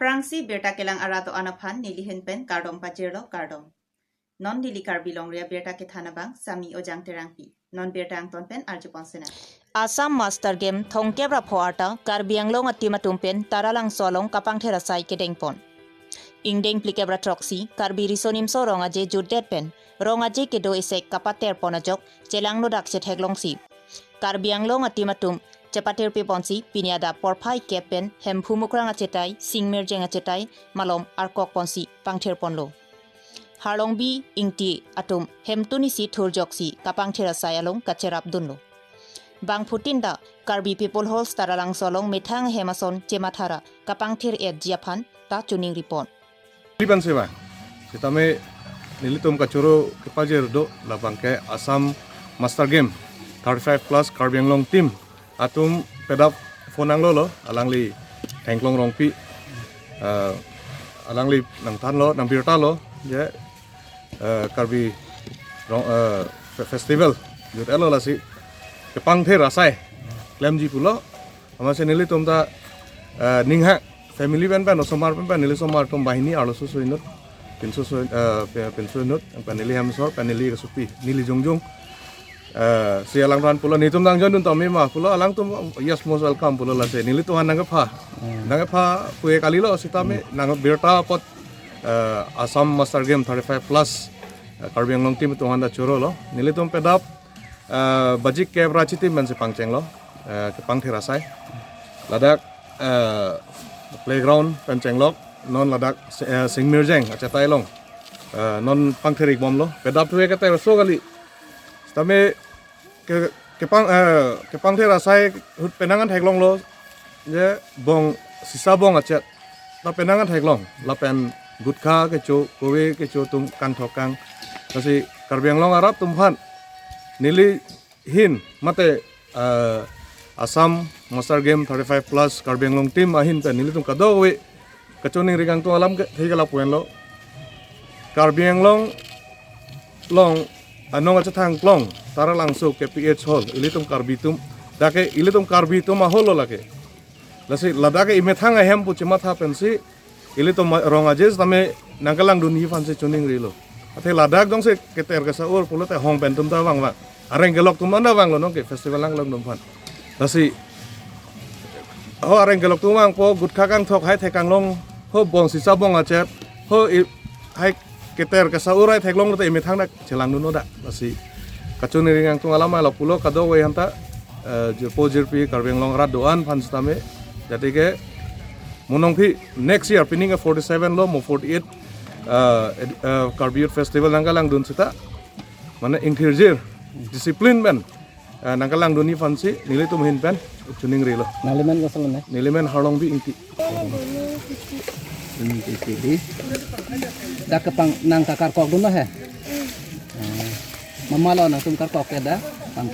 Aprangsi berta kelang arato anapan nilihin pen kardom pajero kardom. Non nili karbilong ria berta ke thanabang sami ojang terangpi. Non berta ang tonpen arjupon sena. Assam Master Game thongkebra phoata karbianglong atima tumpen taralang solong kapang therasai kedengpon. Ingdeng plikebra troksi karbi risonim so rongaje judet pen rongaje kedo isek kapater ponajok celang nodak chetheglong si. Karbianglong atima tum cepatir piponsi piniada porpai kepen hempu mukrang acetai singmer jeng acetai malom arkok ponsi pangther ponlo. Harlong bi ingti atum hemtuni si thurjoksi kapang therasai along kacherap dunlo. Bang Putinda, Karbi People Halls taralang solong metang hemason cemathara kapang thir jiapan ta tuning ripon. Liban seba, kita me nilitum kacuro kepajer do labang ke Assam Master Game 35 plus Karbi Anglong team atum pedap fonang lo alang li hengklong rongpi alang li nang tan lo nang birta lo ya Karbi festival jut elo la si kepang the rasai lemji pulo amase nili tomta ningha family pen pen somar pen nili somar tom bahini alo susu inut pinsu inut pen nili hamsor pen nili kasupi nili jongjong si alang ran pulo ni tum dang jon tom ma pulo alang tum yes most welcome pulo la se nili tuhan nang pha kue kali lo sitame nang birta pot Assam Master Game 35 plus Karbi Anglong team tuhan da churo lo nili tum pedap bajik ke brachiti men se pangcheng lo ke pang therasai ladak playground penceng lok non ladak singmirjeng achatai long non pang therik bom lo pedap thue ke ter so gali tame ke pang therasai hut penangan theklong lo je bong sisa bong achat ta penangan theklong la pen gutkha ke chu kowe ke chu tum kan thokang kasi Karbi Anglong arab tumhan nili hin mate Assam Master Game 35 plus Karbi Anglong team ahin pe nili tum kadowe kachoning rigang tu alam ke thigala puen lo Karbi Anglong long anong acha thang klong tara langsu ke PH hall ilitum Karbi tum dake ilitum Karbi tum holo lake lasi ladake ime thang ahem pu chima tha pensi ilitum rongajes tame nangkalang dun hi fanse choning rilo ate ladak dong se keter ke saur pulo te hong pen tum ta wang areng gelok tu mana bang lo nong ke festival lang lom pan tasi ho areng gelok tu mang po gutkha kang thok hai thekang long ho bong sisa bong achet ho hai keter ka saurai theklong te ime thang dak chelang nu da tasi kachun ringang tu alama lo pulo kado we hanta jepo jerpi Karbi Anglong rat doan pan stame jadi ke munong phi next year pining 47 lo mo 48 Karbi Youth Festival nangkalang dun sita mana ingthirjir disiplin ben nangkalang duni fansi nilai tu mahin pen tuning rilo naliman kasalan ya nilimen harlong bi inti di dah kepang nang kakar kok dulu he mamalo nang tum kakar kok ada pang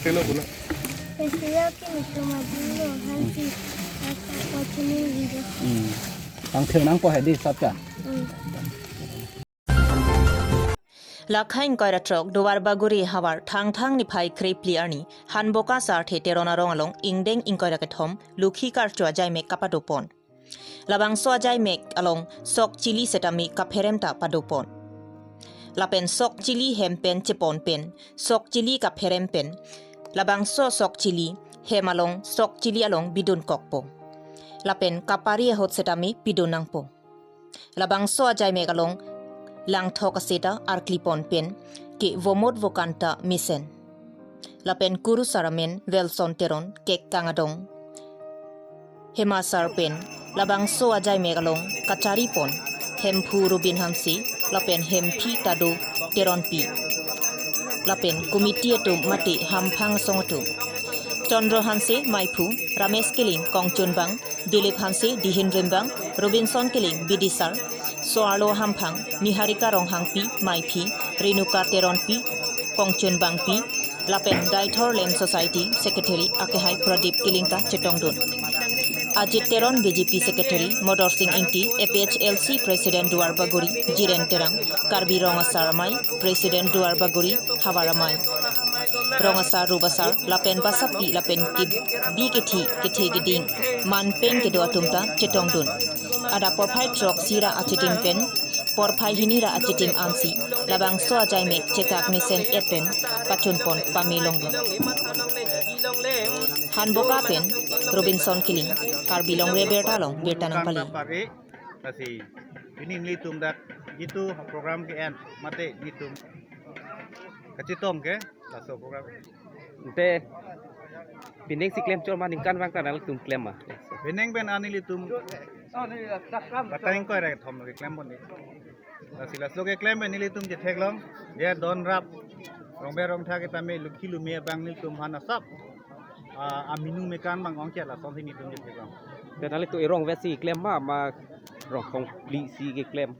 kelo pula festival ke micromadino hansi watching video pang thil nang po he di sapya Lakhain koira trok duwar baguri hawar thang ni phai krepli arni hanboka sar theterona rongalong ingdeng ingkoira ke thom lukhi kar chwa jai mek kapadopon labang so jai mek along sok chili setami kapheremta padopon lapen sok chili hempen chepon pen sok chili kapherem pen labang so sok chili hemalong sok chili along bidun kokpo lapen kapari hot setami bidun nangpo labang so jai mek along lang thokaseta arklipon pen ke vomot vokanta misen lapen kuru saramen velson teron ke kangadong hemasar pen labang so ajai megalong kachari pon hempu rubin hansi lapen hempi tado teron pi lapen komiti atum mati hamphang songatu Chandra Hanse Maipu, Ramesh Kiling Kongchunbang, Dilip Hanse Dihinrimbang, Robinson Kiling Bidisar, Soarlo Hampang, Niharika Ronghangpi, Maipi, Renuka Teronpi, Kongchunbangpi, Lapen Daitor Lem Society Secretary Akehai Pradip Kilingta Chetongdun. Ajit Teron BJP Secretary Modor Singh Inti, APHLC President Duar Baguri, Jiren Terang, Karbi Ronga Saramai, President Duar Baguri, Havaramai. Rongasar rubasar lapen basapi lapen kid bi kethi giding man pen ke do atumta chetong dun. Ada porphai trok sira achitim pen porphai hinira achitim ansi labang so ajai mek chetak misen epen pachun pon pamilong. Hanboka pen Robinson Killing Karbilong Rebertalong Bertanang Pali. Kasi ini litum dak itu program ke en mate litum kacitom ke laso program Te pining si claim chol man ingkan bang tanal tum claim ma. beneng ben ani litum batang ko re thom ke claim boni lasi laso ke claim ben litum je theklong dia don rap rong be rong tha ke tame lukhi lumia bang litum hana sap aminu mekan bang ong che la som thi litum je theklong Te nali tu irong vesi claim ma rong kong li si ke claim.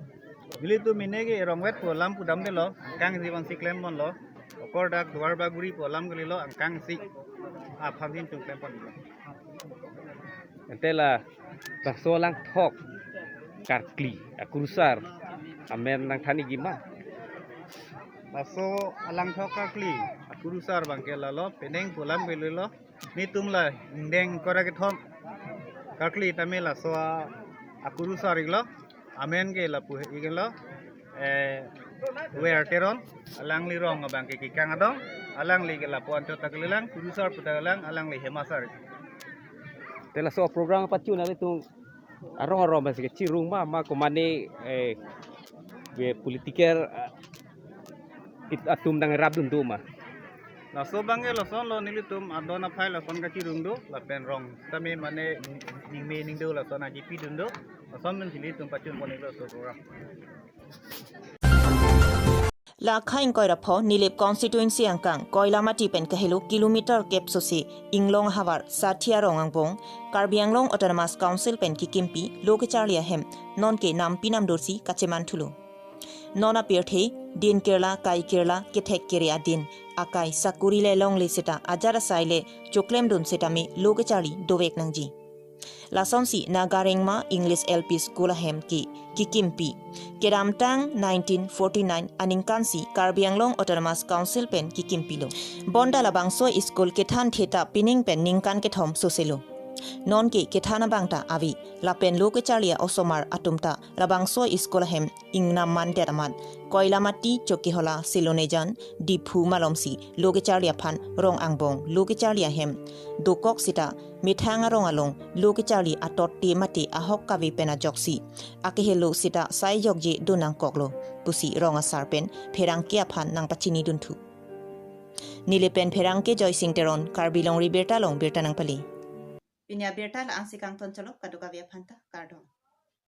Bili tu minegi rong wet po lam pu dam de lo kang si bang si claim bon lo okor dak duar baguri po lam geli lo kang si phamjin tu claim bon lo Te la ta so lang thok kar kli akurusar amen nang thani gima. laso alang thoka kli akurusar bang ke la lo peneng po lam geli lo ni tum la deng kora ke thom kakli tamela so akurusar iglo amen ke la pu iglo wer teron alang li rong bang ke kang adong alang li ke la pon to taklilang kurusar putalang alang li hemasar Te la so program pacu nali tu arong basi ke cirung ma ko mane be politiker it atum dang rabdun tu ma. la so bange lo son lo nilitum adona phai la son ka chirungdo la pen rong tame mane ningme ningdo la son aji pi dundo la son men nilitum pachun ponelo so program La khain koira pho Nilip constituency angkang koilamati pen kahelu kilometer kep sosi inglong hawar sathia rongang bong Karbianglong Autonomous Council pen kikimpi lokacharlia hem non ke nam pinam dorsi kacheman thulu nona pirthe din kerala kai kerala kethek keria din akai sakuri le long le seta ajara saile choklem dun seta me lokachari dovek nangji Lasonsi Nagarengma English LP School hem ki kikimpi Keramtang 1949 aningkansi Karbianglong Autonomous Council pen kikimpilo Bonda labangso school kethan theta pining pen ningkan kethom soselo non ke kethana bangta avi lapen lokachalia osomar atumta labangso school hem ingnam man deraman koilamati chokihola silonejan diphu malomsi lokachalia phan rong angbong lokachalia hem dokok sita mithanga rongalong lokachali atot te mate ahok kavi pena joksi akehelo sita sai jokje dunang koklo pusi ronga sarpen pherang kia phan nang pachini duntu nilepen pherang ke joy singteron Karbilong Ribertalong Bertanang Pali Pinya bertal ang sikang ton chalop kaduka via phanta kardong